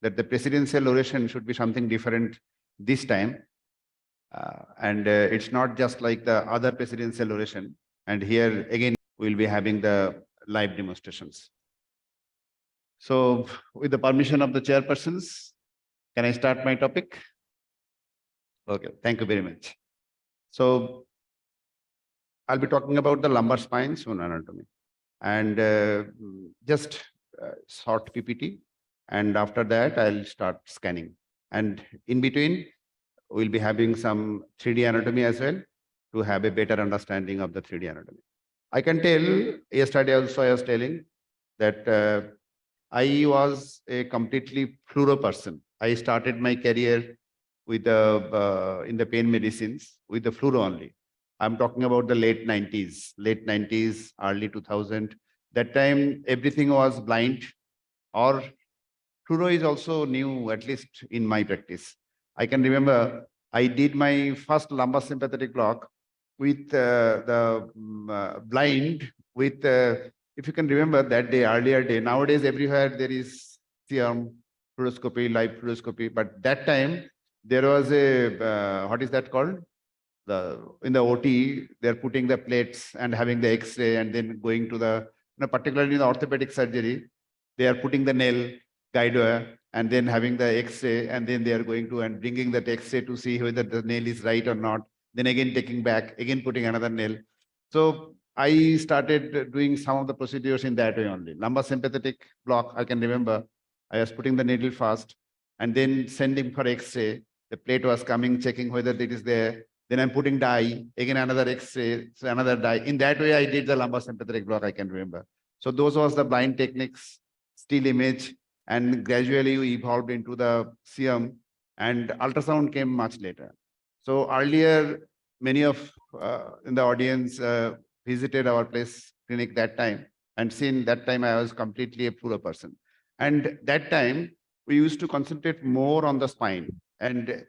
that the presidential oration should be something different this time. It's not just like the other presidential oration. And here again, we'll be having the live demonstrations. So with the permission of the chairpersons, can I start my topic? Okay, thank you very much. So I'll be talking about the lumbar spine SONOANATOMY and just short PPT. And after that, I'll start scanning. And in between, we'll be having some 3D anatomy as well to have a better understanding of the 3D anatomy. I can tell, yesterday also I was telling that I was a completely fluoro person. I started my career with the in the pain medicines with the fluoro only. I'm talking about the late 90s, early 2000. That time, everything was blind, or fluoro is also new, at least in my practice. I can remember I did my first lumbar sympathetic block with the blind with, if you can remember that day, earlier day. Nowadays, everywhere there is serum, fluoroscopy, live fluoroscopy. But that time, there was a, what is that called? In the OT, they're putting the plates and having the X-ray and then going to the, particularly in the orthopedic surgery, they are putting the nail guide wire and then having the X-ray, and then they are going to and bringing that X-ray to see whether the nail is right or not. Then again taking back, again putting another nail. So I started doing some of the procedures in that way only. Lumbar sympathetic block, I can remember, I was putting the needle first and then sending for X-ray. The plate was coming, checking whether it is there. Then I'm putting dye, again another X-ray, so another dye. In that way, I did the lumbar sympathetic block, I can remember. So those was the blind techniques, still image, and gradually we evolved into the CM, and ultrasound came much later. So earlier, many of in the audience visited our place clinic that time, and since that time I was completely a fluoro person. And that time, we used to concentrate more on the spine. And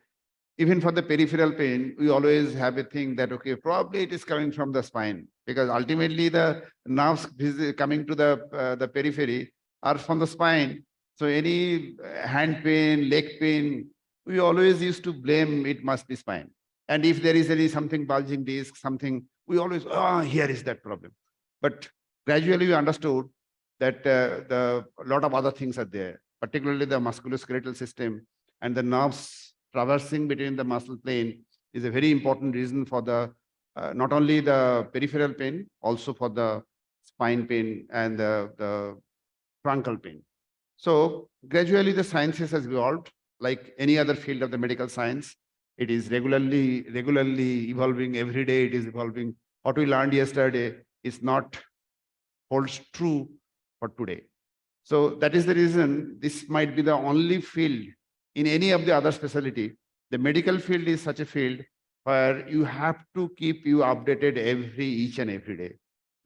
even for the peripheral pain, we always have a thing that, okay, probably it is coming from the spine, because ultimately the nerves coming to the periphery are from the spine. So any hand pain, leg pain, we always used to blame it must be spine. And if there is any something bulging disc, something, we always, here is that problem. But gradually we understood that a lot of other things are there, particularly the musculoskeletal system and the nerves traversing between the muscle plane is a very important reason for the not only the peripheral pain, also for the spine pain and the truncal pain. So gradually the sciences has evolved like any other field of the medical science. It is regularly evolving. Every day it is evolving. What we learned yesterday is not holds true for today. So that is the reason this might be the only field in any of the other specialty. The medical field is such a field where you have to keep you updated each and every day.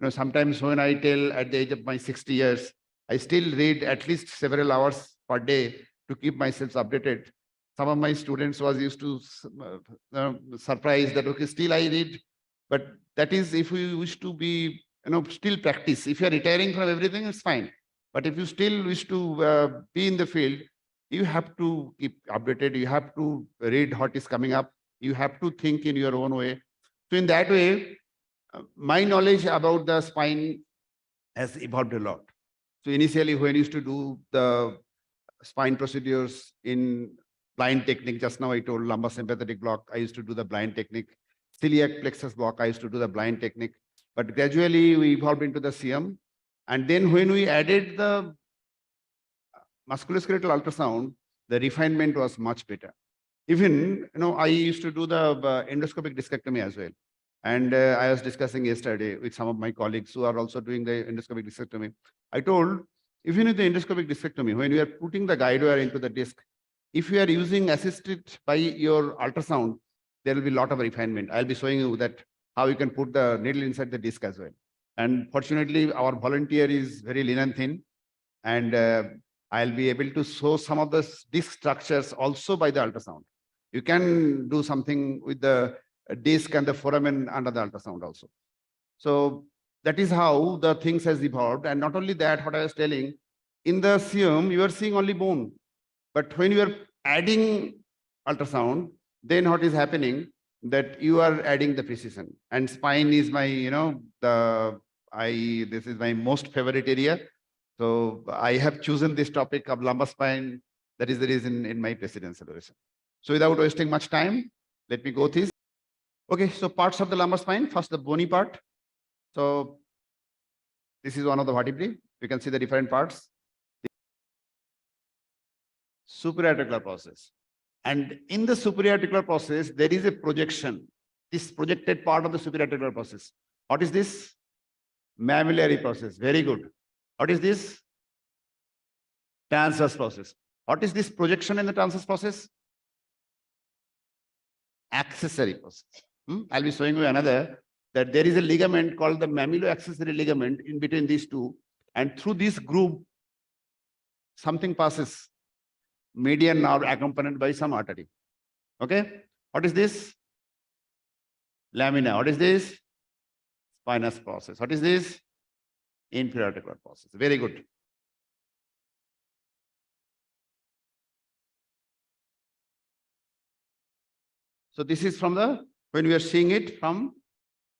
Sometimes when I tell at the age of my 60 years, I still read at least several hours per day to keep myself updated. Some of my students was used to surprise that, okay, still I read, but that is if you wish to be, still practice. If you're retiring from everything, it's fine. But if you still wish to be in the field, you have to keep updated. You have to read what is coming up. You have to think in your own way. So in that way, my knowledge about the spine has evolved a lot. So initially, when I used to do the spine procedures in blind technique, just now I told lumbar sympathetic block, I used to do the blind technique. Celiac plexus block, I used to do the blind technique. But gradually, we evolved into the CM. And then when we added the musculoskeletal ultrasound, the refinement was much better. Even, I used to do the endoscopic discectomy as well. And I was discussing yesterday with some of my colleagues who are also doing the endoscopic discectomy. I told, even in the endoscopic discectomy, when you are putting the guide wire into the disc, if you are using assisted by your ultrasound, there will be a lot of refinement. I'll be showing you that how you can put the needle inside the disc as well. And fortunately, our volunteer is very lean and thin. And I'll be able to show some of the disc structures also by the ultrasound. You can do something with the disc and the foramen under the ultrasound also. So that is how the things has evolved. And not only that, what I was telling, in the CM, you are seeing only bone. But when you are adding ultrasound, then what is happening that you are adding the precision. And spine is my, this is my most favorite area. So I have chosen this topic of lumbar spine. That is the reason in my presidential oration. So without wasting much time, let me go through this. Okay, so parts of the lumbar spine. First, the bony part. So this is one of the vertebrae. You can see the different parts. Superiorarticular process. And in the superiorarticular process, there is a projection. This projected part of the superiorarticular process. What is this? Mammillary process. Very good. What is this? Transverse process. What is this projection in the transverse process? Accessory process. I'll be showing you another, that there is a ligament called the mammulo-accessory ligament in between these two. And through this groove, something passes. Median nerve accompanied by some artery. Okay. What is this? Lamina. What is this? Spinous process. What is this? Inferior articular process. Very good. So this is from the, when we are seeing it from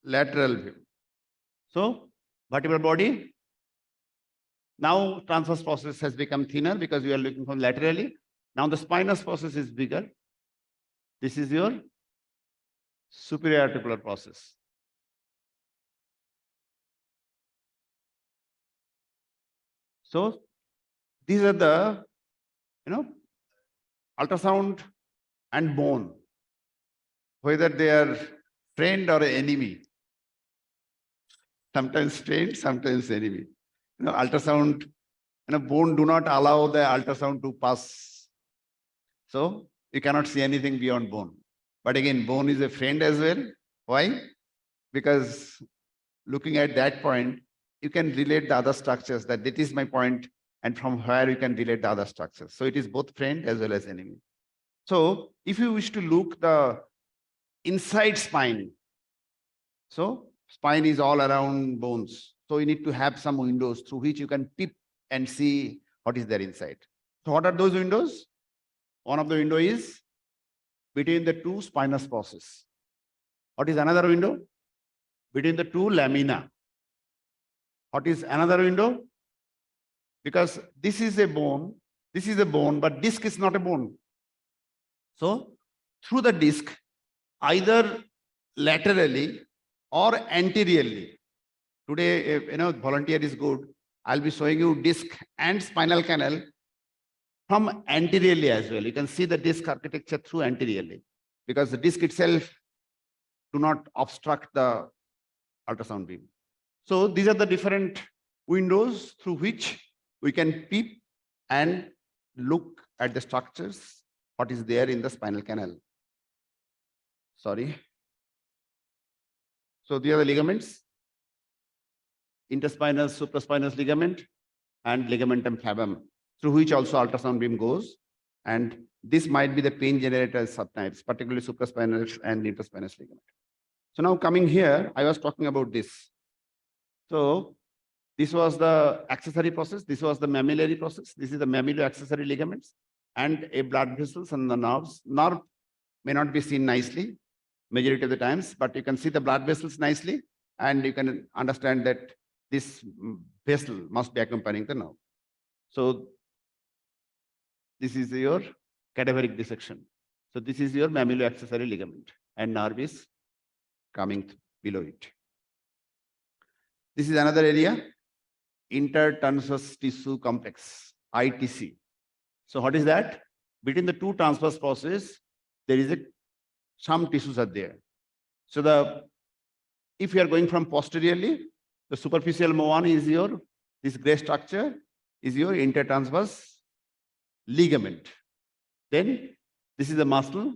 lateral view. So vertebral body. Now transverse process has become thinner because we are looking from laterally. Now the spinous process is bigger. This is your superior articular process. So these are the, ultrasound and bone, whether they are friend or enemy. Sometimes friend, sometimes enemy. Ultrasound, bone do not allow the ultrasound to pass. So you cannot see anything beyond bone. But again, bone is a friend as well. Why? Because looking at that point, you can relate the other structures, that is my point, and from where you can relate the other structures. So it is both friend as well as enemy. So if you wish to look the inside spine, so spine is all around bones. So you need to have some windows through which you can peep and see what is there inside. So what are those windows? One of the window is between the two spinous process. What is another window? Between the two lamina. What is another window? Because this is a bone, but disc is not a bone. So through the disc, either laterally or anteriorly. Today, if volunteer is good, I'll be showing you disc and spinal canal from anteriorly as well. You can see the disc architecture through anteriorly, because the disc itself do not obstruct the ultrasound beam. So these are the different windows through which we can peep and look at the structures, what is there in the spinal canal. Sorry. So these are the ligaments: interspinous, supraspinous ligament, and ligamentum flavum, through which also ultrasound beam goes. And this might be the pain generator subtypes, particularly supraspinous and interspinous ligament. So now coming here, I was talking about this. So this was the accessory process. This was the mammillary process. This is the mammulo-accessory ligaments and a blood vessels and the nerves. Nerve may not be seen nicely majority of the times, but you can see the blood vessels nicely, and you can understand that this vessel must be accompanying the nerve. So this is your cadaveric dissection. So this is your mammulo-accessory ligament, and nerve is coming below it. This is another area, intertransverse tissue complex, ITC. So what is that? Between the two transverse process, there is some tissues are there. So if you are going from posteriorly, the superficial one is this gray structure is your intertransverse ligament. Then this is the muscle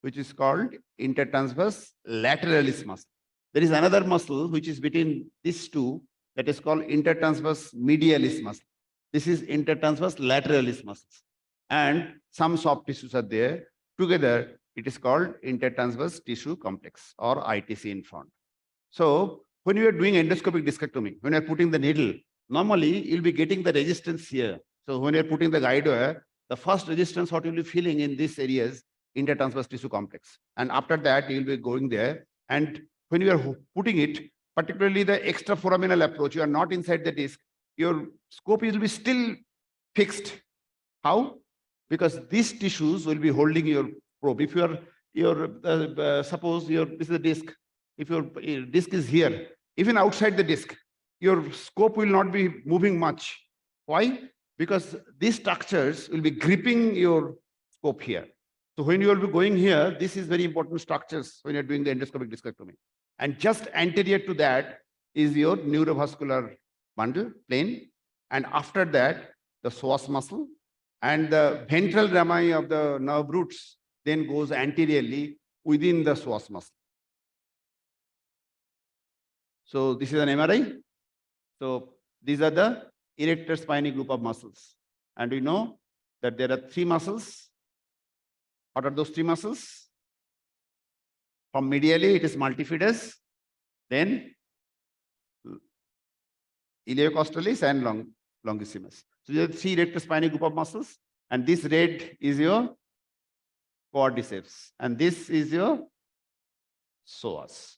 which is called intertransverse lateralis muscle. There is another muscle which is between these two, that is called intertransverse medialis muscle. This is intertransverse lateralis muscles. And some soft tissues are there. Together, it is called intertransverse tissue complex, or ITC in front. So when you are doing endoscopic discectomy, when you are putting the needle, normally you'll be getting the resistance here. So when you are putting the guide wire, the first resistance what you'll be feeling in these areas, intertransverse tissue complex. And after that, you'll be going there. And when you are putting it, particularly the extraforaminal approach, you are not inside the disc, your scope will be still fixed. How? Because these tissues will be holding your probe. If suppose this is the disc, if your disc is here, even outside the disc, your scope will not be moving much. Why? Because these structures will be gripping your scope here. So when you will be going here, this is very important structures when you're doing the endoscopic discectomy. And just anterior to that is your neurovascular bundle plane. And after that, the psoas muscle and the ventral rami of the nerve roots then goes anteriorly within the psoas muscle. So this is an MRI. So these are the erector spinae group of muscles. And we know that there are three muscles. What are those three muscles? From medially, it is multifidus, then iliocostalis and longissimus. So there are three erector spinae group of muscles. And this red is your quadriceps. And this is your psoas.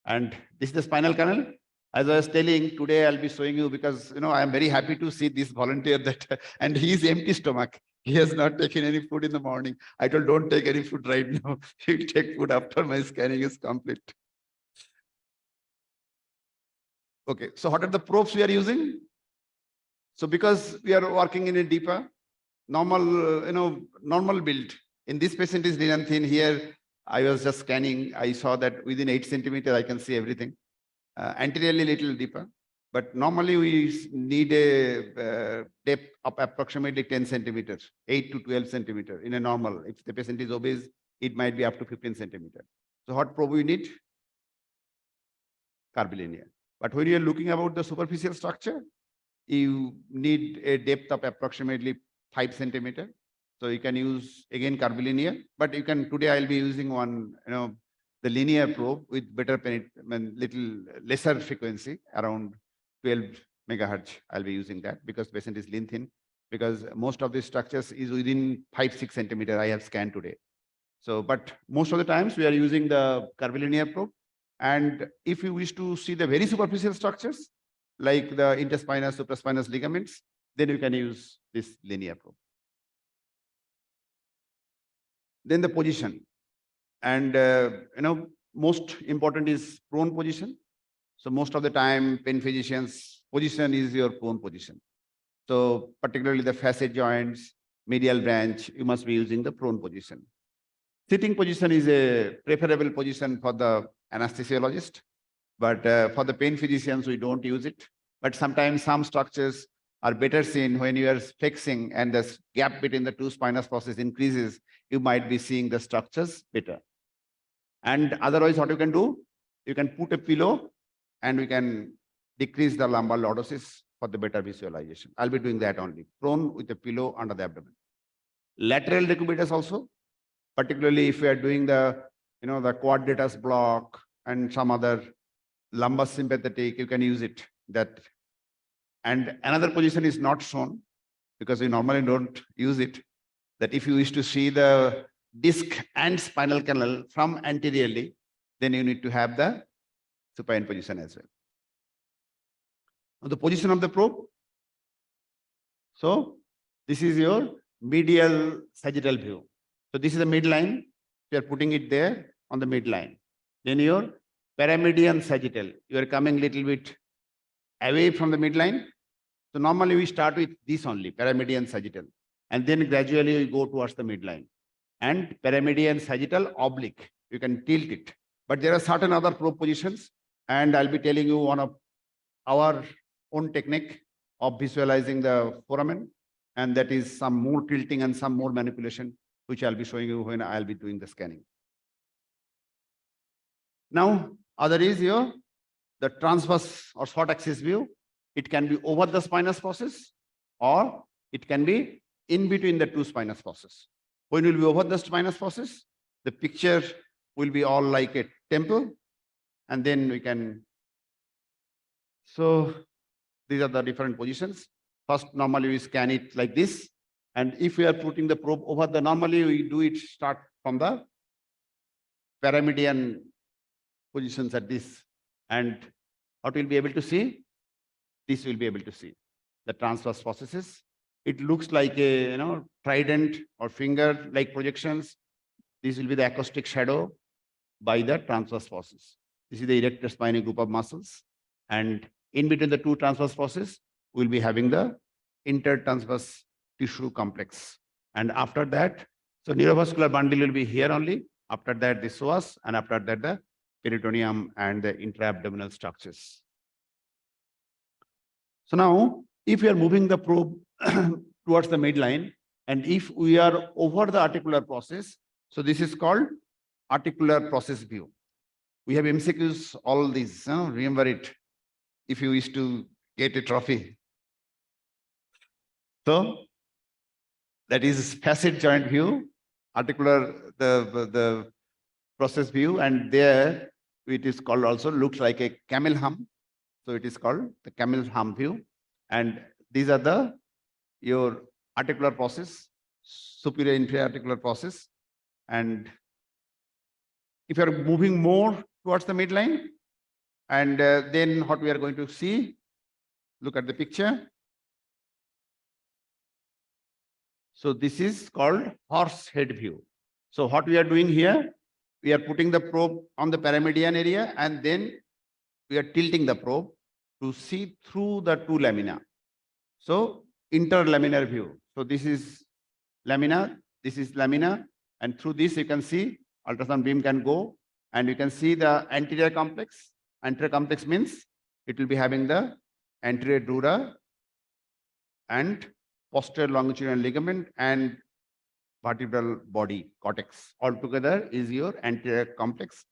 And this is the spinal canal. As I was telling, today I'll be showing you because, I am very happy to see this volunteer that, and he is empty stomach. He has not taken any food in the morning. I told, don't take any food right now. You take food after my scanning is complete. Okay, so what are the probes we are using? So because we are working in a deeper, normal build. In this patient is lean and thin. Here, I was just scanning. I saw that within 8 centimeters, I can see everything. Anteriorly, little deeper. But normally, we need a depth of approximately 10 centimeters, 8 to 12 centimeters in a normal. If the patient is obese, it might be up to 15 centimeters. So what probe we need? Curvilinear. But when you are looking about the superficial structure, you need a depth of approximately 5 centimeters. So you can use again curvilinear, but you can today I'll be using one, the linear probe with better little lesser frequency around 12 megahertz. I'll be using that because patient is lean thin, because most of these structures is within 5-6 centimeters I have scanned today. So, but most of the times we are using the curvilinear probe. And if you wish to see the very superficial structures like the interspinous, supraspinous ligaments, then you can use this linear probe. Then the position. And, most important is prone position. So most of the time, pain physicians' position is your prone position. So particularly the facet joints, medial branch, you must be using the prone position. Sitting position is a preferable position for the anesthesiologist, but for the pain physicians, we don't use it. But sometimes some structures are better seen when you are flexing and the gap between the two spinous processes increases, you might be seeing the structures better. And otherwise, what you can do, you can put a pillow and we can decrease the lumbar lordosis for the better visualization. I'll be doing that only. Prone with a pillow under the abdomen. Lateral decubitus also, particularly if we are doing the, the quadratus block and some other lumbar sympathetic, you can use it. That. And another position is not shown because we normally don't use it. That if you wish to see the disc and spinal canal from anteriorly, then you need to have the supine position as well. Now the position of the probe. So this is your medial sagittal view. So this is the midline. You are putting it there on the midline. Then your paramedian sagittal. You are coming a little bit away from the midline. So normally we start with this only, paramedian sagittal. And then gradually we go towards the midline. And paramedian sagittal oblique. You can tilt it. But there are certain other probe positions. And I'll be telling you one of our own technique of visualizing the foramen. And that is some more tilting and some more manipulation, which I'll be showing you when I'll be doing the scanning. Now, other is the transverse or short axis view. It can be over the spinous process or it can be in between the two spinous processes. When it will be over the spinous process, the picture will be all like a temple, and then we can. So these are the different positions. First, normally we scan it like this, And if we are putting the probe over the, normally we do it start from the pyramidian positions at this. And what we'll be able to see? This will be able to see the transverse processes. It looks like a trident or finger like projections. This will be the acoustic shadow by the transverse process. This is the erector spinae group of muscles. And in between the two transverse processes, we'll be having the intertransverse tissue complex. And after that, so neurovascular bundle will be here only. After that, the psoas, and after that, the peritoneum and the intra-abdominal structures. So now, if we are moving the probe towards the midline, and if we are over the articular process, so this is called articular process view. We have MCQs, all these, remember it, if you wish to get a trophy. So that is facet joint view, articular, the process view, and there it is called also looks like a camel hump. So it is called the camel hump view. And these are your articular process, superior inferior articular process. And if you are moving more towards the midline, and then what we are going to see, look at the picture. So this is called horse head view. So what we are doing here, we are putting the probe on the pyramidian area, and then we are tilting the probe to see through the two lamina. So interlaminar view. So this is lamina, this is lamina, and through this you can see ultrasound beam can go, and you can see the anterior complex. Anterior complex means it will be having the anterior dura and posterior longitudinal ligament and vertebral body cortex. Altogether is your anterior complex.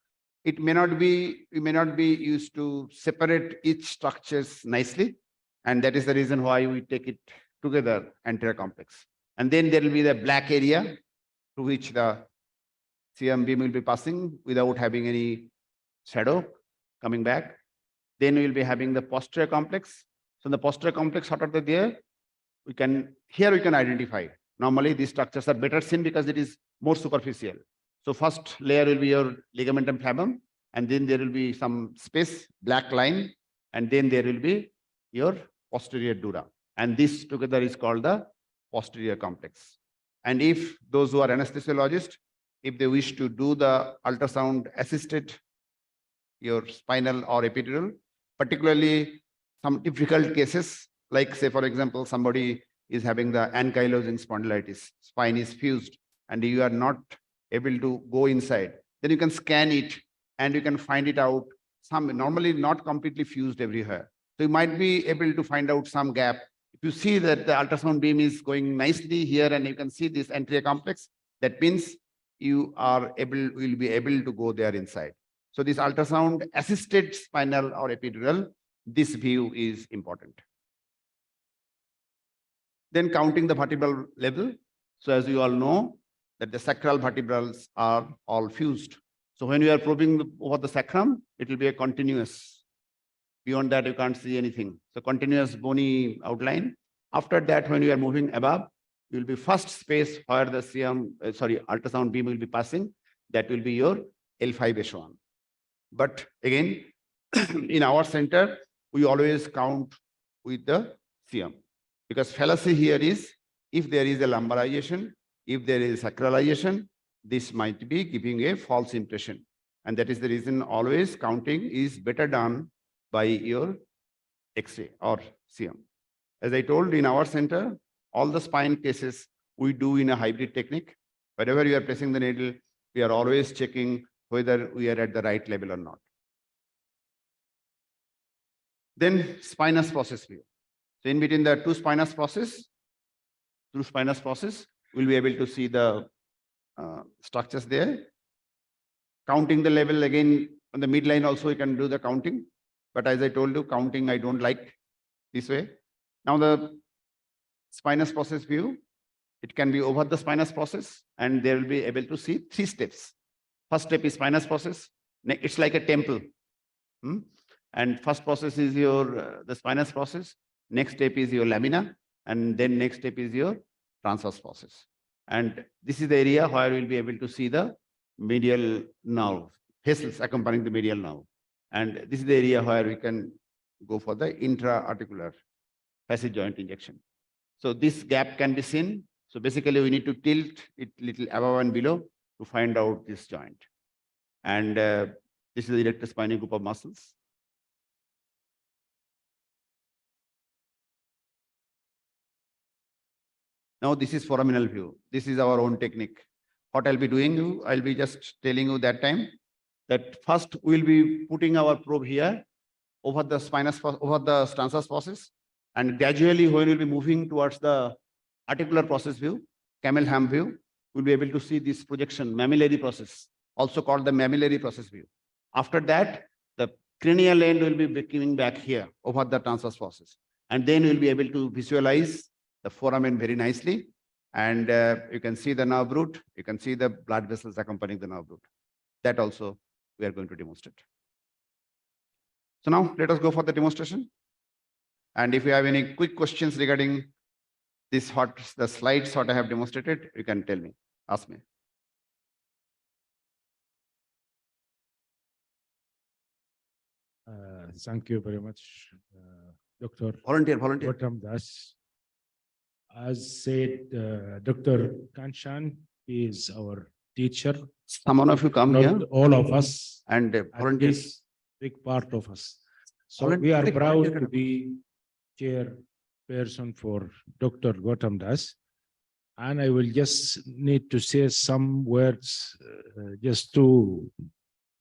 It may not be, you may not be used to separate each structures nicely. And that is the reason why we take it together, anterior complex. And then there will be the black area to which the CM beam will be passing without having any shadow coming back. Then we will be having the posterior complex. So in the posterior complex, what are they there? Here we can identify. Normally these structures are better seen because it is more superficial. So first layer will be your ligamentum flavum, and then there will be some space, black line, and then there will be your posterior dura. And this together is called the posterior complex. And if those who are anesthesiologists, if they wish to do the ultrasound assisted your spinal or epidural, particularly some difficult cases, like say for example, somebody is having the ankylosing spondylitis, spine is fused, and you are not able to go inside, then you can scan it and you can find it out. Some normally not completely fused everywhere. So you might be able to find out some gap. If you see that the ultrasound beam is going nicely here and you can see this anterior complex, that means you will be able to go there inside. So this ultrasound assisted spinal or epidural, this view is important. Then counting the vertebral level. So as you all know that the sacral vertebrals are all fused. So when you are probing over the sacrum, it will be a continuous. Beyond that, you can't see anything. So continuous bony outline. After that, when you are moving above, you will be first space where the ultrasound beam will be passing. That will be your L5S1. But again, in our center, we always count with the CM. Because fallacy here is, if there is a lumbarization, if there is sacralization, this might be giving a false impression. And that is the reason always counting is better done by your X-ray or CM. As I told, in our center, all the spine cases we do in a hybrid technique. Wherever you are pressing the needle, we are always checking whether we are at the right level or not. Then spinous process view. So in between the two spinous process, we'll be able to see the structures there. Counting the level again on the midline also you can do the counting. But as I told you, counting I don't like this way. Now the spinous process view, it can be over the spinous process and they will be able to see 3 steps. First step is spinous process. It's like a temple. And first process is your the spinous process. Next step is your lamina. And then next step is your transverse process. And this is the area where we'll be able to see the medial nerve, vessels accompanying the medial nerve. And this is the area where we can go for the intra-articular facet joint injection. So this gap can be seen. So basically we need to tilt it little above and below to find out this joint. And this is the erector spinae group of muscles. Now this is foraminal view. This is our own technique. What I'll be doing, I'll be just telling you that time that first we'll be putting our probe here over the spinous, over the transverse process, and gradually when we'll be moving towards the articular process view, camel ham view, we'll be able to see this projection, mammillary process, also called the mammillary process view. After that, the cranial end will be coming back here over the transverse process, and then we'll be able to visualize the foramen very nicely. And you can see the nerve root, you can see the blood vessels accompanying the nerve root. That also we are going to demonstrate. So now let us go for the demonstration. And if you have any quick questions regarding this, the slides what I have demonstrated, you can tell me, ask me. Thank you very much, Dr. Volunteer. Gautam Das. As said, Dr. Kanchan is our teacher. Someone of you come Not here. all of us. And volunteers. Big part of us. So we are proud to be chairperson for Dr. Gautam Das. And I will just need to say some words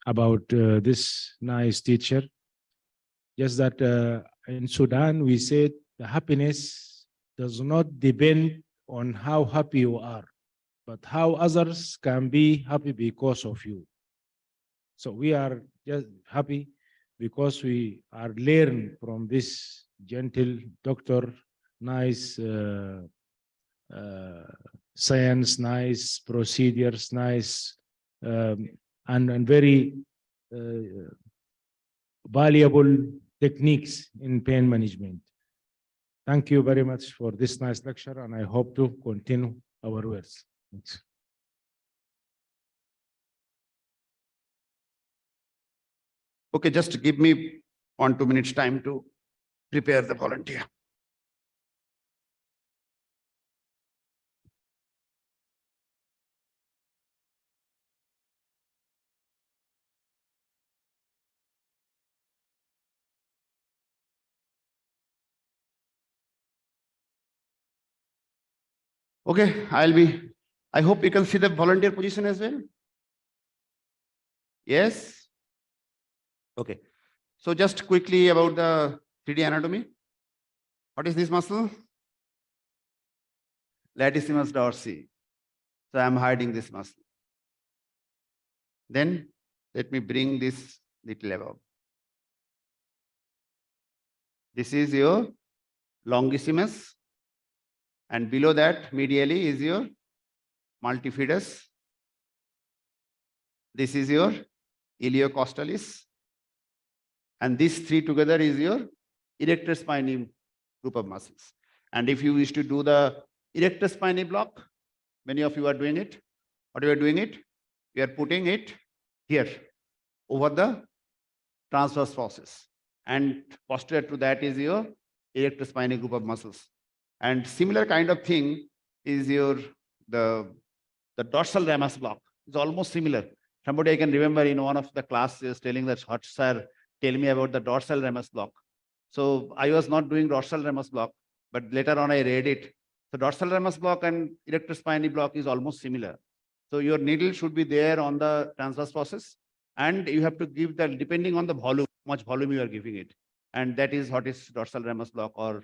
about this nice teacher. Just that in Sudan, we said the happiness does not depend on how happy you are, but how others can be happy because of you. So we are just happy because we are learning from this gentle doctor, nice science, nice procedures, nice and very valuable techniques in pain management. Thank you very much for this nice lecture, and I hope to continue our words. Thanks. Okay, just give me 1-2 minutes time to prepare the volunteer. Okay, I hope you can see the volunteer position as well. Yes? Okay. So just quickly about the 3D anatomy. What is this muscle? Latissimus dorsi. So I'm hiding this muscle. Then let me bring this little above. This is your longissimus. And below that, medially, is your multifidus. This is your iliocostalis. And these three together is your erector spinae group of muscles. And if you wish to do the erector spinae block, many of you are doing it. What you are doing it? You are putting it here over the transverse process. And posterior to that is your erector spinae group of muscles. And similar kind of thing is your the dorsal ramus block. It's almost similar. Somebody I can remember in one of the classes telling that sir, tell me about the dorsal ramus block. So I was not doing dorsal ramus block, but later on I read it. So dorsal ramus block and erector spinae block is almost similar. So your needle should be there on the transverse process, and you have to give the, depending on the volume, how much volume you are giving it. And that is what is dorsal ramus block, or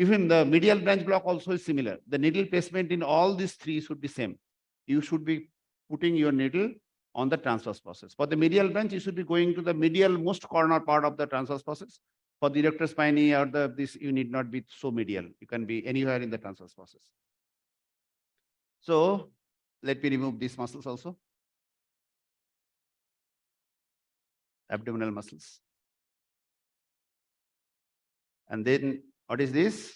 even the medial branch block also is similar. The needle placement in all these three should be same. You should be putting your needle on the transverse process. For the medial branch, you should be going to the medial most corner part of the transverse process. For the erector spinae or this, you need not be so medial. You can be anywhere in the transverse process. So let me remove these muscles also. Abdominal muscles. And then what is this?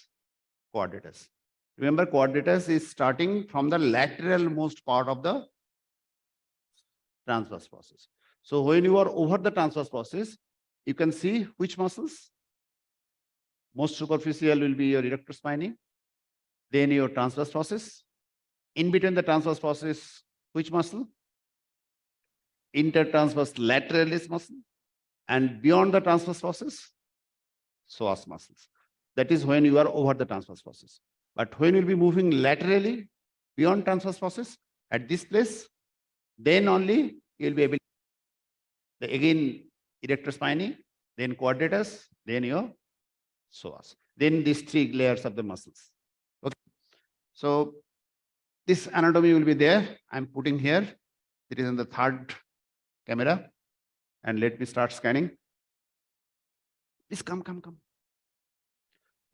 Quadratus. Remember, quadratus is starting from the lateral most part of the transverse process. So when you are over the transverse process, you can see which muscles. Most superficial will be your erector spinae, then your transverse process. In between the transverse process, which muscle? Intertransverse lateralis muscle. And beyond the transverse process, psoas muscles. That is when you are over the transverse process. But when you'll be moving laterally beyond transverse process at this place, then only you'll be able to, again, erector spinae, then quadratus, then your psoas. Then these three layers of the muscles. Okay. So this anatomy will be there. I'm putting here. It is in the third camera. And let me start scanning. Please come.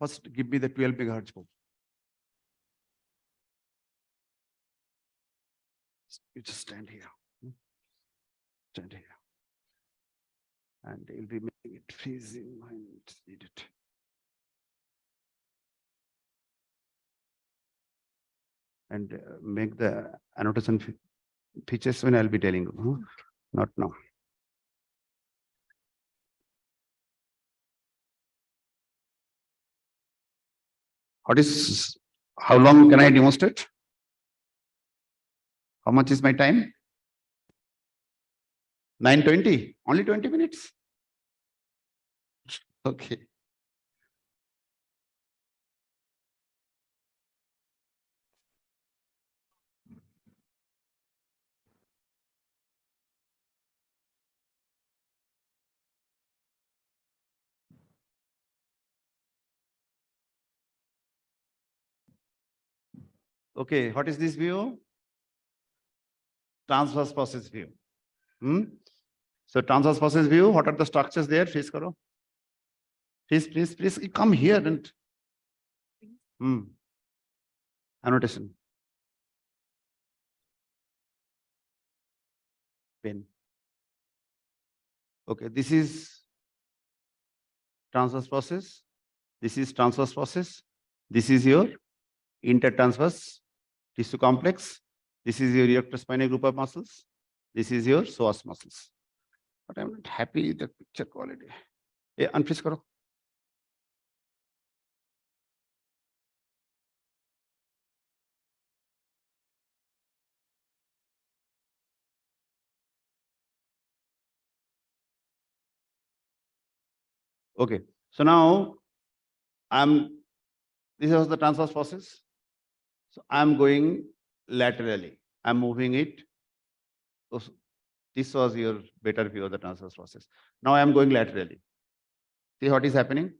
First, give me the 12 megahertz bulb. You just stand here. Stand here. And you'll be making it freezing when it's needed. And make the annotation features when I'll be telling you. Not now. How long can I demonstrate? How much is my time? 9:20, only 20 minutes. Okay. Okay, what is this view? Transverse process view. So transverse process view, what are the structures there? Face karo. Please, you come here and annotation. Pen. Okay, this is transverse process. This is transverse process. This is your intertransverse tissue complex. This is your erector spinae group of muscles. This is your psoas muscles. But I'm not happy with the picture quality. Hey, unfreeze karo. Okay, so now this was the transverse process. So I'm going laterally. I'm moving it. So this was your better view of the transverse process. Now I am going laterally. See what is happening?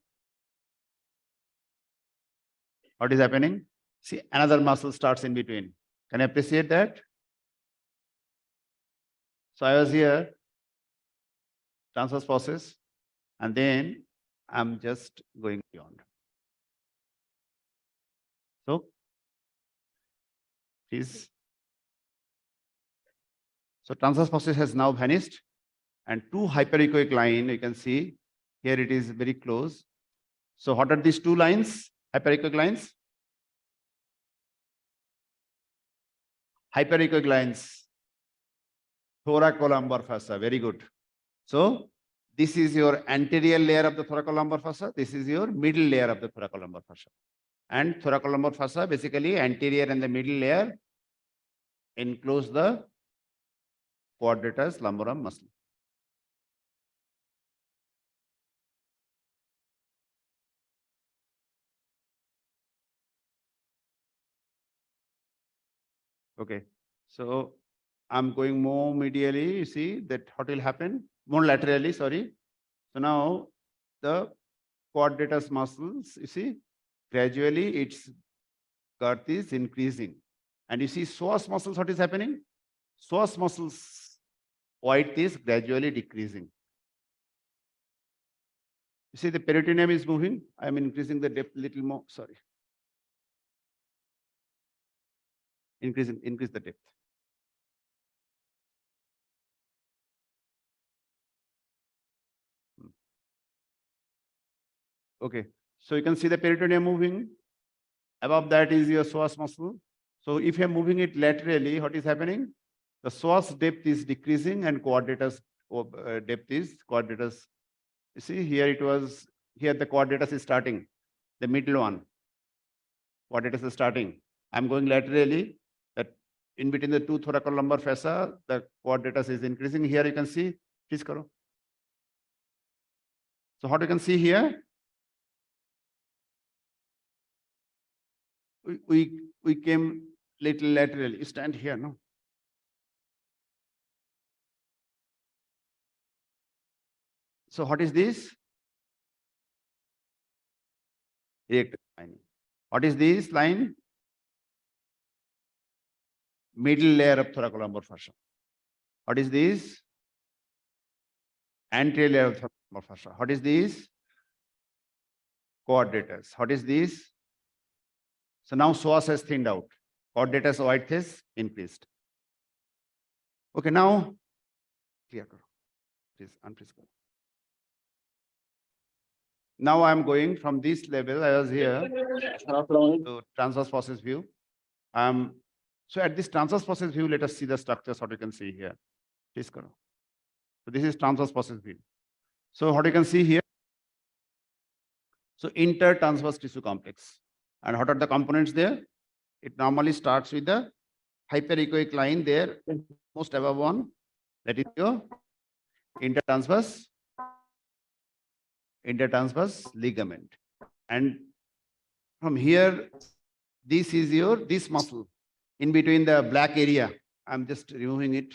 What is happening? See, another muscle starts in between. Can you appreciate that? So I was here, transverse process, and then I'm just going beyond. So, please. So transverse process has now vanished, and two hyperechoic line, you can see here it is very close. So what are these two lines? Hyperechoic lines? Hyperechoic lines. Thoracolumbar fossa, very good. So this is your anterior layer of the thoracolumbar fossa. This is your middle layer of the thoracolumbar fossa. And thoracolumbar fossa, basically anterior and the middle layer enclose the quadratus lumborum muscle. Okay, so I'm going more medially. You see that what will happen? More laterally, sorry. So now the quadratus muscles, you see, gradually its girth is increasing. And you see psoas muscles, what is happening? Psoas muscles width is gradually decreasing. You see the peritoneum is moving. I'm increasing the depth a little more, sorry. Increase the depth. Okay, so you can see the peritoneum moving. Above that is your psoas muscle. So if you're moving it laterally, what is happening? The psoas depth is decreasing and quadratus depth is quadratus. You see, here the quadratus is starting, the middle one. Quadratus is starting. I'm going laterally, that in between the two thoracolumbar fascia, the quadratus is increasing. Here you can see, please karo. So what you can see here, we came little laterally. You stand here, no? So what is this? Erector line. What is this line? Middle layer of thoracolumbar fascia. What is this? Anterior layer of thoracolumbar fascia. What is this? Quadratus. What is this? So now psoas has thinned out. Quadratus width has increased. Okay, now clear. Please unplease. Now I am going from this level. I was here to transverse process view. So at this transverse process view, let us see the structures. What you can see here. Please go. So this is transverse process view. So what you can see here. So intertransverse tissue complex. And what are the components there? It normally starts with the hyperechoic line there, most above one. That is your intertransverse ligament. And from here, this is this muscle in between the black area. I'm just removing it.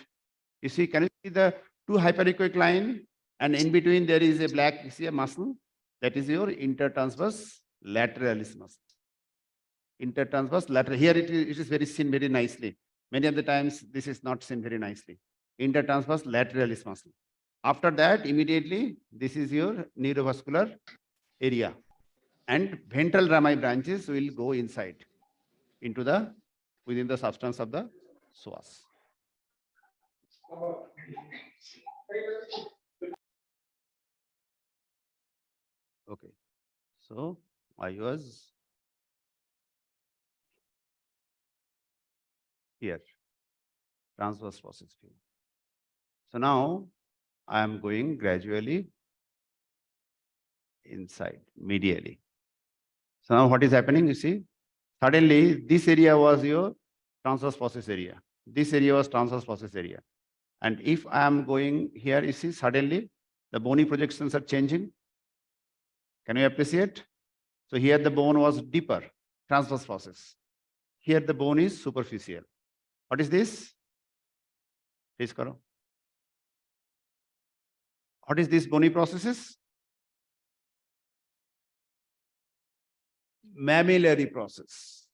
You see, can you see the two hyperechoic line? And in between there is a black, you see a muscle. That is your intertransverse lateralis muscle. Intertransverse lateral. Here it is very seen very nicely. Many of the times this is not seen very nicely. Intertransverse lateralis muscle. After that, immediately, this is your neurovascular area. And ventral rami branches will go inside into within the substance of the psoas. Okay. So I was here, transverse process view. So now I am going gradually inside, medially. So now what is happening, you see, suddenly this area was your transverse process area. This area was transverse process area. And if I am going here, you see, suddenly the bony projections are changing. Can you appreciate? So here the bone was deeper, transverse process. Here the bone is superficial. What is this? Please karo. What is this bony processes? Mammillary process.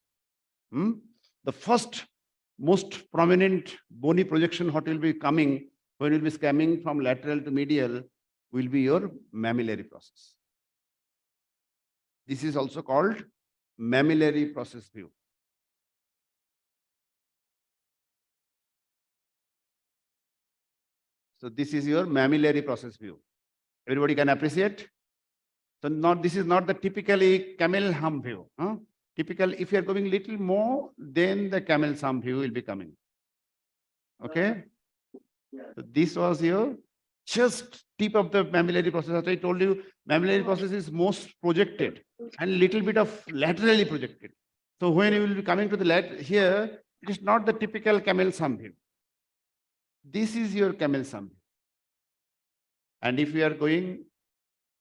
The first most prominent bony projection what will be coming when it will be coming from lateral to medial will be your mammillary process. This is also called mammillary process view. So this is your mammillary process view. Everybody can appreciate? So this is not the typically camel hump view. Typical, if you are going little more, then the camel hump view will be coming. Okay? So this was your just tip of the mammillary process. As I told you, mammillary process is most projected and little bit of laterally projected. So when you will be coming to the here, it is not the typical camel hump view. This is your camel hump view. And if you are going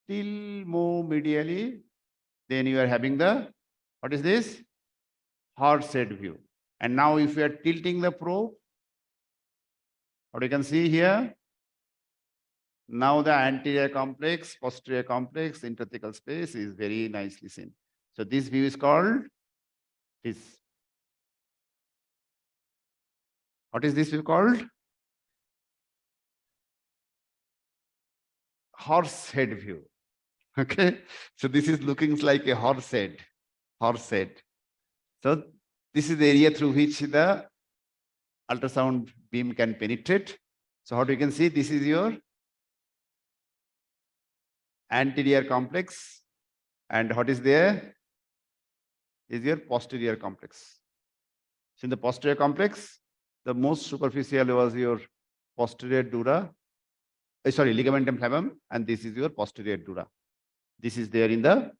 till more medially, then you are having what is this? Horse head view. And now if you are tilting the probe, what you can see here, now the anterior complex, posterior complex, interthecal space is very nicely seen. So this view is called this. What is this view called? Horse head view. Okay. So this is looking like a horse head. So this is the area through which the ultrasound beam can penetrate. So how do you can see? This is your anterior complex. And what is there? is your posterior complex. So in the posterior complex, the most superficial was your posterior dura, ligamentum flavum, and this is your posterior dura. This is there in the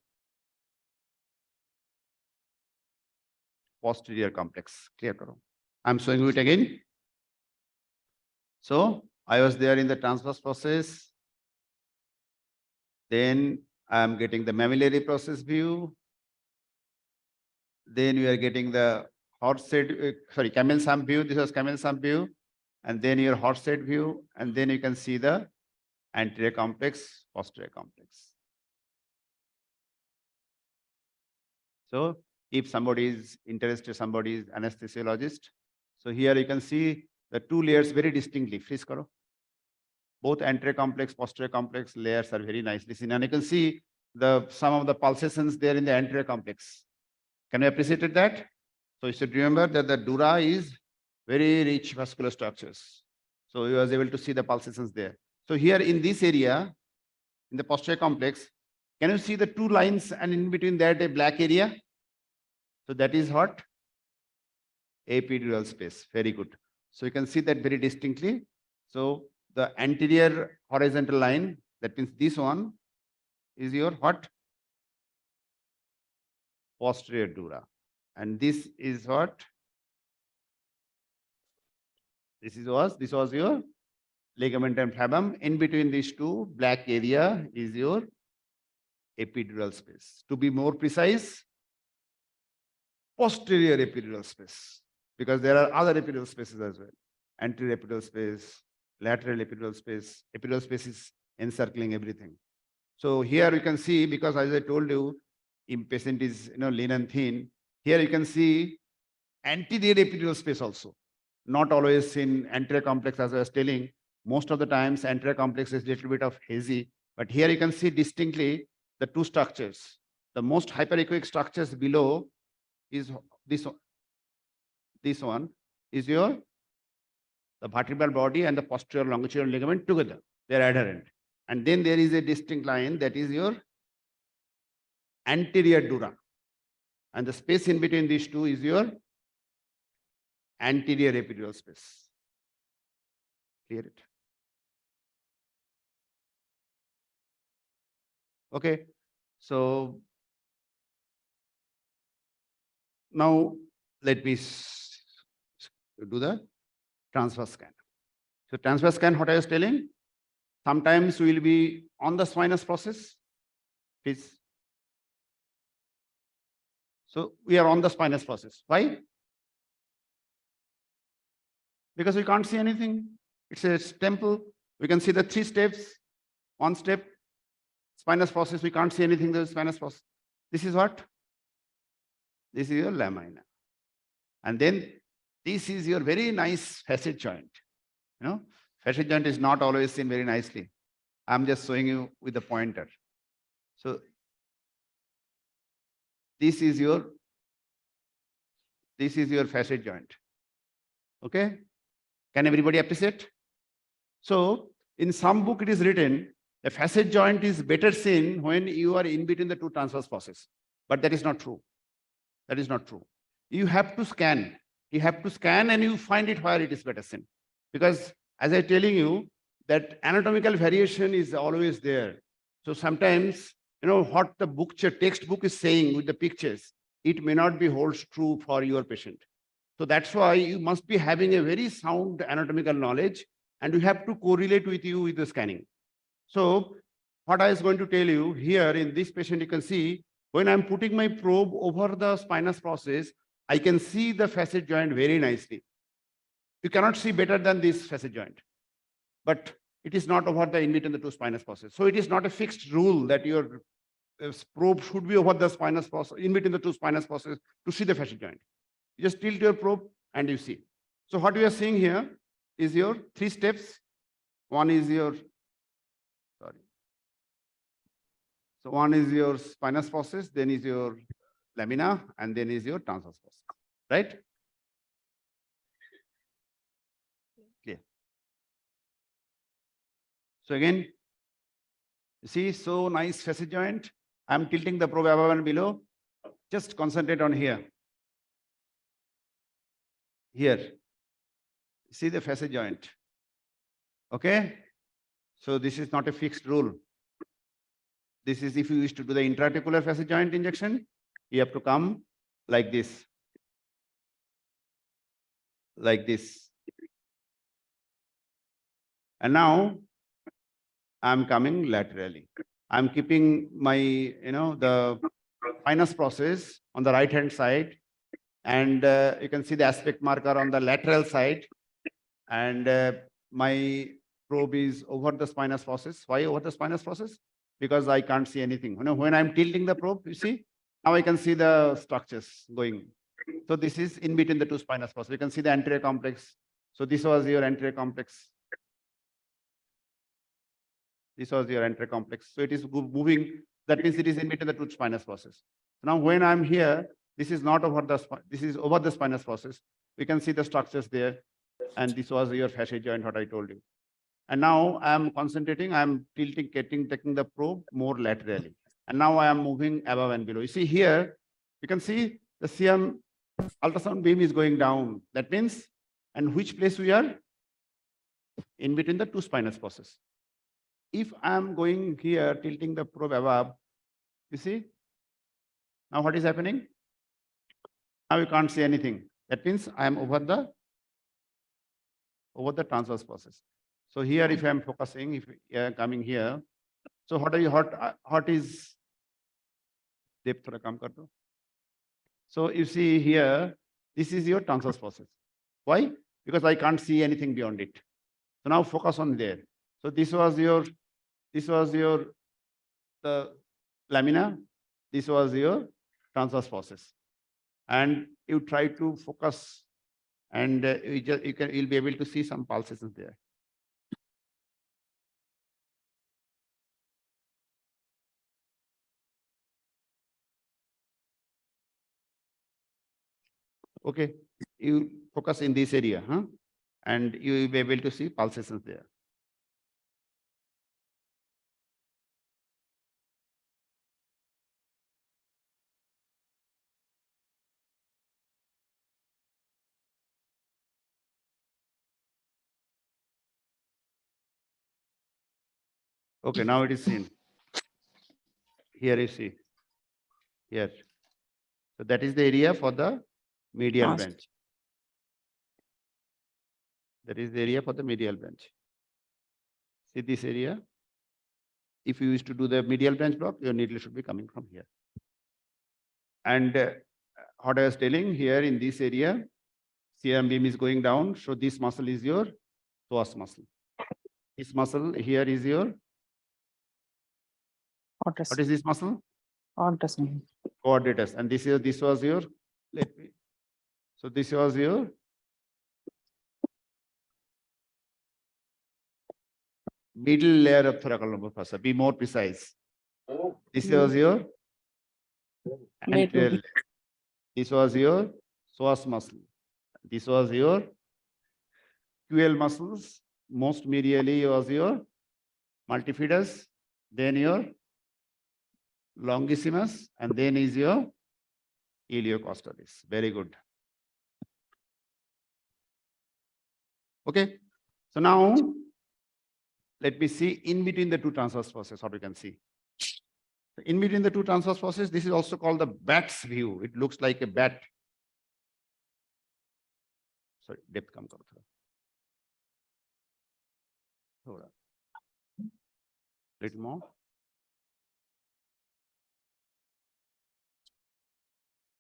posterior complex. Clear karo. I'm showing you it again. So I was there in the transverse process. Then I am getting the mammillary process view. Then we are getting the camel's hump view. This was camel's hump view. And then your horse head view. And then you can see the anterior complex, posterior complex. So if somebody is interested, somebody is anesthesiologist. So here you can see the two layers very distinctly. Freeze karo. Both anterior complex, posterior complex layers are very nicely seen. And you can see some of the pulsations there in the anterior complex. Can you appreciate that? So you should remember that the dura is very rich vascular structures. So you was able to see the pulsations there. So here in this area, in the posterior complex, can you see the two lines and in between that a black area? So that is what? Epidural space. Very good. So you can see that very distinctly. So the anterior horizontal line, that means this one is your what? Posterior dura. And this is what? This was your ligamentum flavum. In between these two, black area is your epidural space. To be more precise, posterior epidural space, because there are other epidural spaces as well. Anterior epidural space, lateral epidural space. Epidural space is encircling everything. So here you can see, because as I told you, if patient is lean and thin, here you can see anterior epidural space also. Not always in anterior complex, as I was telling. Most of the times anterior complex is a little bit of hazy, but here you can see distinctly the two structures. The most hyperechoic structures below is this one is the vertebral body and the posterior longitudinal ligament together. They are adherent. And then there is a distinct line that is your anterior dura. And the space in between these two is your anterior epidural space. Clear it? Okay. So now let me do the transverse scan. So transverse scan, what I was telling, sometimes we will be on the spinous process. Please. So we are on the spinous process. Why? Because we can't see anything. It's a temple. We can see the 3 steps. 1 step, spinous process. We can't see anything. The spinous process. This is what? This is your lamina. And then this is your very nice facet joint. Facet joint is not always seen very nicely. I'm just showing you with the pointer. So this is your facet joint. Okay? Can everybody appreciate? So in some book it is written, a facet joint is better seen when you are in between the two transverse processes. But that is not true. That is not true. You have to scan. You have to scan and you find it where it is better seen. Because as I'm telling you, that anatomical variation is always there. So sometimes, what the textbook is saying with the pictures, it may not be holds true for your patient. So that's why you must be having a very sound anatomical knowledge and you have to correlate with the scanning. So what I was going to tell you here in this patient, you can see when I'm putting my probe over the spinous process, I can see the facet joint very nicely. You cannot see better than this facet joint, but it is not over the in between the two spinous process. So it is not a fixed rule that your probe should be over the spinous process, in between the two spinous process to see the facet joint. You just tilt your probe and you see. So what we are seeing here is your 3 steps. One is your spinous process, then is your lamina, and then is your transverse process. Right? Clear. So again, you see, so nice facet joint. I'm tilting the probe above and below. Just concentrate on here. Here. See the facet joint. Okay? So this is not a fixed rule. This is if you wish to do the intraarticular facet joint injection, you have to come like this. Like this. And now I'm coming laterally. I'm keeping my, the spinous process on the right hand side. And you can see the aspect marker on the lateral side. And my probe is over the spinous process. Why over the spinous process? Because I can't see anything. When I'm tilting the probe, you see, now I can see the structures going. So this is in between the two spinous process. You can see the anterior complex. So this was your anterior complex. This was your anterior complex. So it is moving. That means it is in between the two spinous process. Now when I'm here, this is not over the this is over the spinous process. We can see the structures there. And this was your facet joint, what I told you. And now I am concentrating, I am tilting, taking the probe more laterally. And now I am moving above and below. You see here, you can see the CM ultrasound beam is going down. That means, and which place we are? In between the two spinous process. If I am going here, tilting the probe above, you see, now what is happening? Now you can't see anything. That means I am over the transverse process. So here, if I am focusing, if I am coming here, so what is depth? So you see here, this is your transverse process. Why? Because I can't see anything beyond it. So now focus on there. So this was your the lamina. This was your transverse process, and you try to focus, and you'll be able to see some pulsations there. Okay, you focus in this area, and you will be able to see pulsations there. Okay, now it is seen. Here you see. Here. So that is the area for the medial branch. That is the area for the medial branch. See this area? If you wish to do the medial branch block, your needle should be coming from here. And what I was telling here in this area, CM beam is going down. So this muscle is your psoas muscle. This muscle here is your Quadratus. What is this muscle? Quadratus. Quadratus. And this was your, so this was your middle layer of thoracolumbar fossa. Be more precise. This was your anterior layer. This was your psoas muscle. This was your QL muscles. Most medially was your multifidus, then your longissimus, and then is your iliocostalis. Very good. Okay. So now let me see in between the two transverse processes what we can see. In between the two transverse processes, this is also called the bat's view. It looks like a bat. Sorry, depth come. Little more.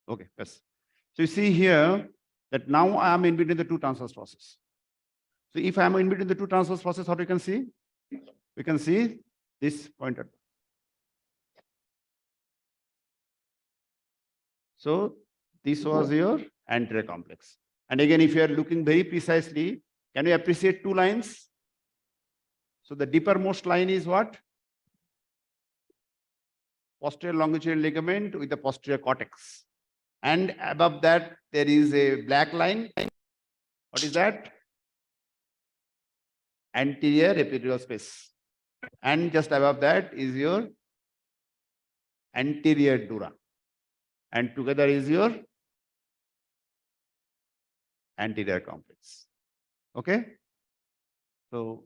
Okay, yes. So you see here that now I am in between the two transverse processes. So if I am in between the two transverse processes, what we can see? We can see this pointed. So this was your anterior complex. And again, if you are looking very precisely, can you appreciate two lines? So the deepermost line is what? Posterior longitudinal ligament with the posterior cortex. And above that, there is a black line. What is that? Anterior epidural space. And just above that is your anterior dura. and together is your anterior complex. Okay. So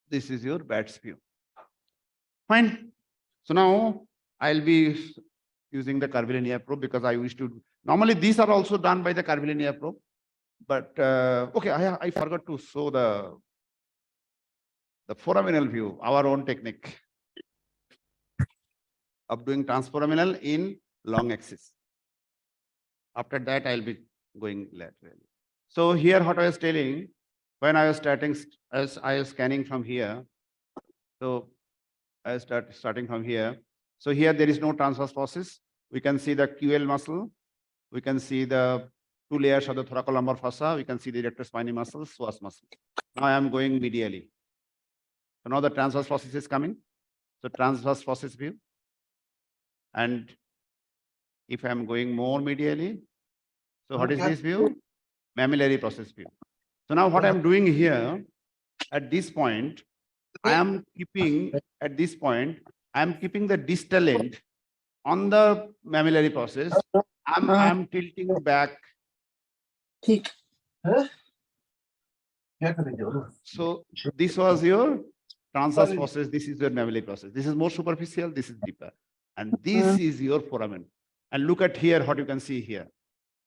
this is your bat's view. Fine. So now I'll be using the curvilinear probe because I wish to. Normally these are also done by the curvilinear probe, but okay, I forgot to show the foraminal view, our own technique of doing transforaminal in long axis. After that, I'll be going laterally. So here, what I was telling, when I was starting, as I was scanning from here, so I was starting from here. So here there is no transverse process. We can see the QL muscle. We can see the two layers of the thoracolumbar fossa. We can see the erector spinae muscles, psoas muscle. Now I am going medially. So now the transverse process is coming. So transverse process view. And if I am going more medially, so what is this view? Mammillary process view. So now what I am doing here, at this point, I am keeping, at this point, I am keeping the distal end on the mammillary process. I am tilting back. So this was your transverse process. This is your mammillary process. This is more superficial. This is deeper. And this is your foramen. And look at here, what you can see here.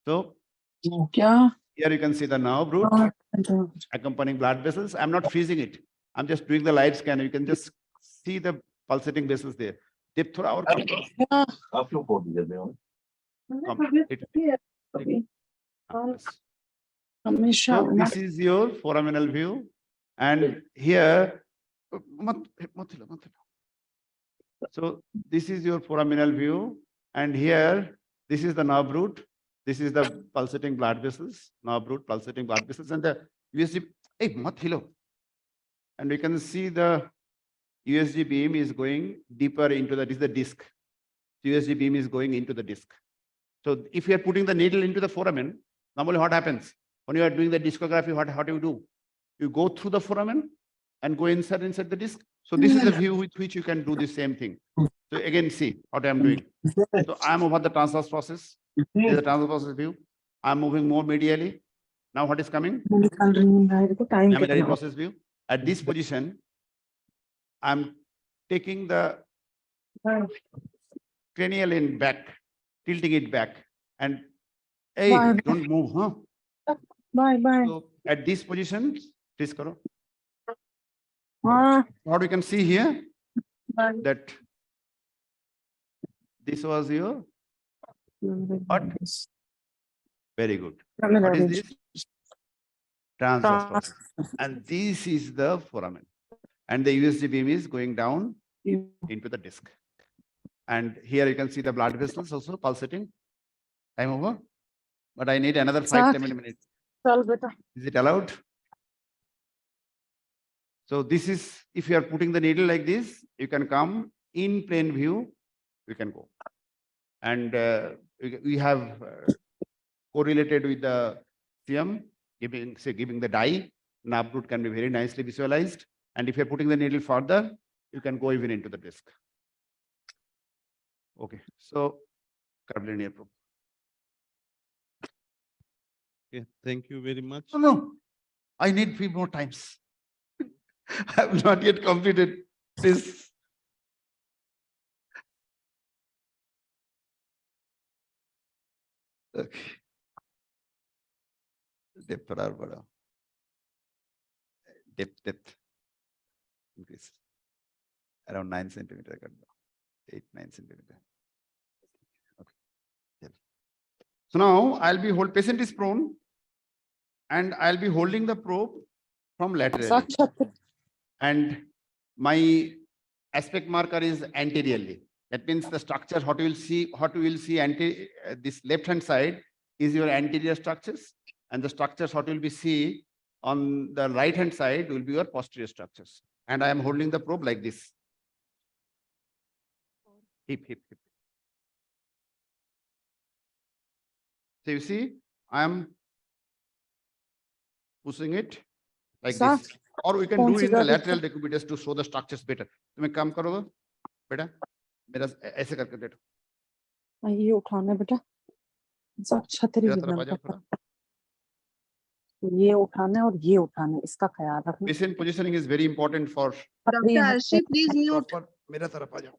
So here you can see the nerve root accompanying blood vessels. I'm not freezing it. I'm just doing the light scan. You can just see the pulsating vessels there. Dip thoda aur kam karo. So this is your foraminal view. And here, so this is your foraminal view. And here, this is the nerve root. This is the pulsating blood vessels, nerve root, pulsating blood vessels, and the USG. And we can see the USG beam is going deeper into the, this is the disc. The USG beam is going into the disc. So if you are putting the needle into the foramen, normally what happens? When you are doing the discography, what do you do? You go through the foramen and go inside the disc. So this is the view with which you can do the same thing. So again, see what I am doing. So I am over the transverse process. This is the transverse process view. I am moving more medially. Now what is coming? Mammillary process view. At this position, I am taking the cranial end back, tilting it back, and hey, don't move, huh? So at this position, please karo. What we can see here, that this was your what? Very good. What is this? Transverse process. And this is the foramen. And the USG beam is going down into the disc. And here you can see the blood vessels also pulsating. Time over. But I need another 5-10 minutes. Is it allowed? So this is, if you are putting the needle like this, you can come in plane view, you can go. And we have correlated with the CM, giving the dye. Nerve root can be very nicely visualized. And if you're putting the needle further, you can go even into the disc. Okay, so curvilinear probe. Okay, thank you very much. No, I need 3 more times. I have not yet completed this. Okay. Depth increase around 9 centimeter, 8-9 centimeter. Okay. Yeah. So now I'll be patient is prone, and I'll be holding the probe from laterally. And my aspect marker is anteriorly. That means the structure, what you will see this left hand side is your anterior structures, and the structures what you will be see on the right hand side will be your posterior structures. And I am holding the probe like this. Hip. So you see, I am pushing it like this. Or we can do in the lateral decubitous to show the structures better. तुम्हें काम करो बेटा, मेरा ऐसे करके देखो. ये उठाना है बेटा, सब छतरी मेरा भी तरफ आ बंद जाओ कर। थोड़ा। ये उठाना है और ये उठाना है, इसका ख्याल रखना। Patient positioning is very important for और अभी यहाँ Dr. Arshi, please mute. proper. मेरा तरफ आ जाओ।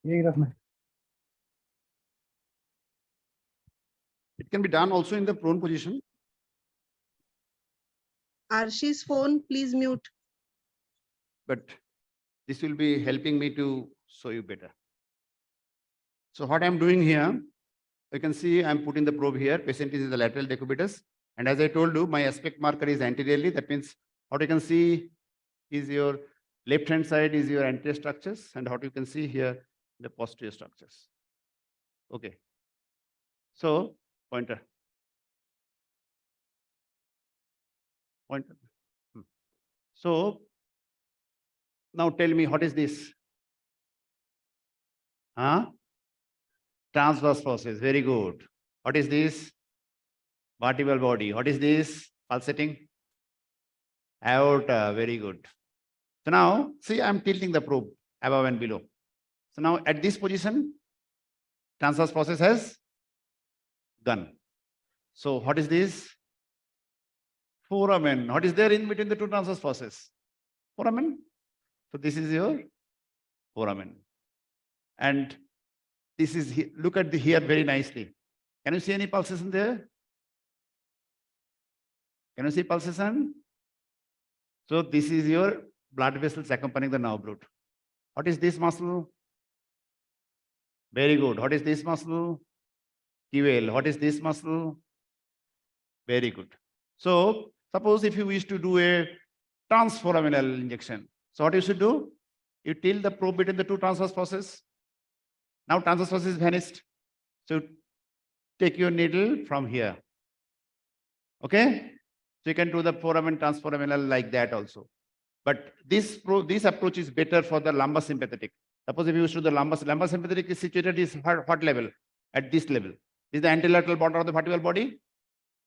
यही रखना है। It can be done also in the prone position. Arshi's phone, please mute. But this will be helping me to show you better. So what I'm doing here, you can see I'm putting the probe here. Patient is in the lateral decubitus. And as I told you, my aspect marker is anteriorly. That means what you can see is your left hand side is your anterior structures, and what you can see here, the posterior structures. Okay. So pointer. Pointer. So now tell me, what is this? Huh? Transverse process. Very good. What is this? Vertebral body. What is this? Pulsating. Aorta. Very good. So now, see, I'm tilting the probe above and below. So now at this position, transverse process has gone. So what is this? Foramen. What is there in between the two transverse process? Foramen. So this is your foramen. And this is, look at the here very nicely. Can you see any pulsation there? Can you see pulsation? So this is your blood vessels accompanying the nerve root. What is this muscle? Very good. What is this muscle? QL. What is this muscle? Very good. So suppose if you wish to do a transforaminal injection. So what you should do? You tilt the probe between the two transverse processes. Now transverse process is vanished. So take your needle from here. Okay? So you can do the foramen transforaminal like that also. But this approach is better for the lumbar sympathetic. Suppose if you wish to do the lumbar sympathetic is situated is what level? At this level. This is the anterolateral border of the vertebral body.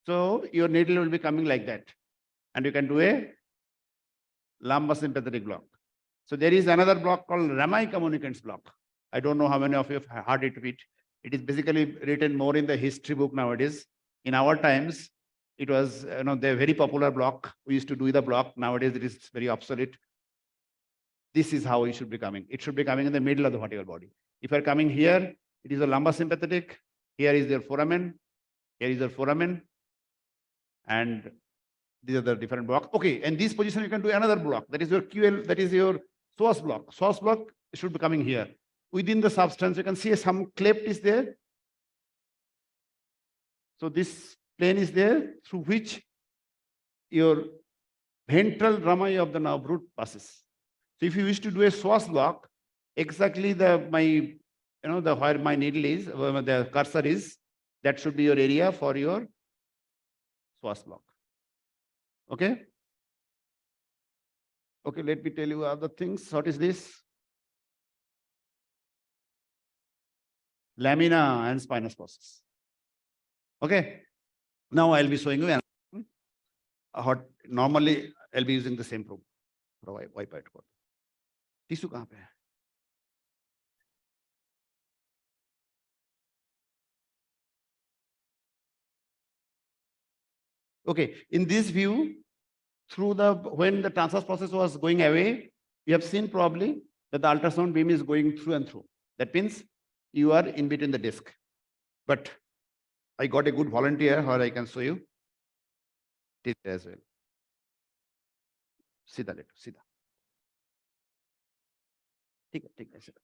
So your needle will be coming like that. And you can do a lumbar sympathetic block. So there is another block called rami communicants block. I don't know how many of you have heard it. It is basically written more in the history book nowadays. In our times, it was, they're very popular block. We used to do the block. Nowadays, it is very obsolete. This is how it should be coming. It should be coming in the middle of the vertebral body. If you're coming here, it is a lumbar sympathetic. Here is your foramen. Here is your foramen. And these are the different blocks. Okay, in this position, you can do another block. That is your QL, that is your psoas block. Psoas block should be coming here. Within the substance, you can see some cleft is there. So this plane is there through which your ventral rami of the nerve root passes. So if you wish to do a psoas block, exactly where my needle is, where the cursor is, that should be your area for your psoas block. Okay? Okay, let me tell you other things. What is this? Lamina and spinous process. Okay? Now I'll be showing you what normally I'll be using the same probe. Wipe out. Tissue kahan pe hai? Okay, in this view, when the transverse process was going away, you have seen probably that the ultrasound beam is going through and through. That means you are in between the disc. But I got a good volunteer where I can show you it as well. Sida leto, sida. Take it, sida.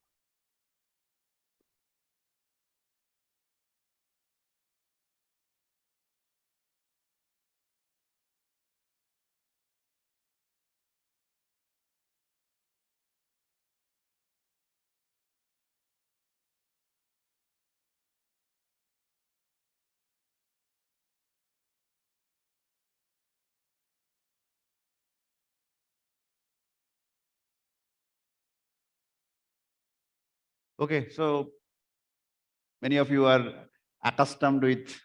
Okay, so many of you are accustomed with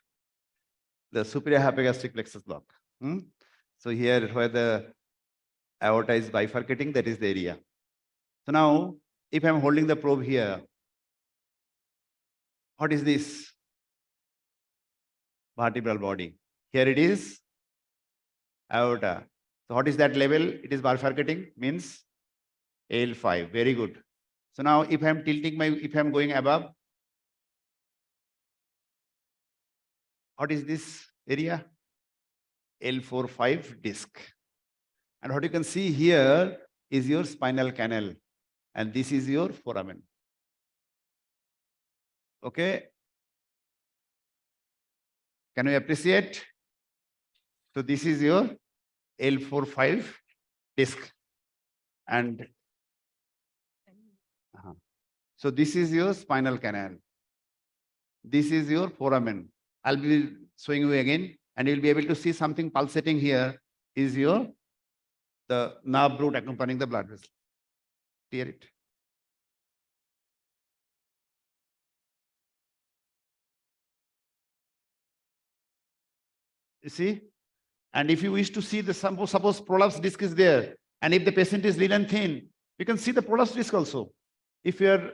the superior hypogastric plexus block. Hmm? So here where the aorta is bifurcating, that is the area. So now, if I'm holding the probe here, what is this? Vertebral body. Here it is aorta. So what is that level? It is bifurcating, means L5. Very good. So now if I'm tilting if I'm going above, what is this area? L4-5 disc. And what you can see here is your spinal canal. And this is your foramen. Okay. Can you appreciate? So this is your L4-5 disc. And so this is your spinal canal. This is your foramen. I'll be showing you again, and you'll be able to see something pulsating here is the nerve root accompanying the blood vessel. Clear it. You see? And if you wish to see the suppose prolapse disc is there, and if the patient is lean and thin, you can see the prolapse disc also. If you are,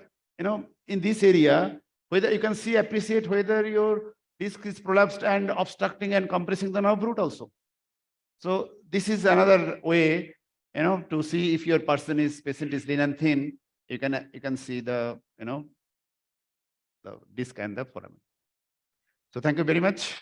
in this area, whether you can see, appreciate whether your disc is prolapsed and obstructing and compressing the nerve root also. So this is another way, to see if your patient is lean and thin. You can see the the disc and the foramen. So thank you very much.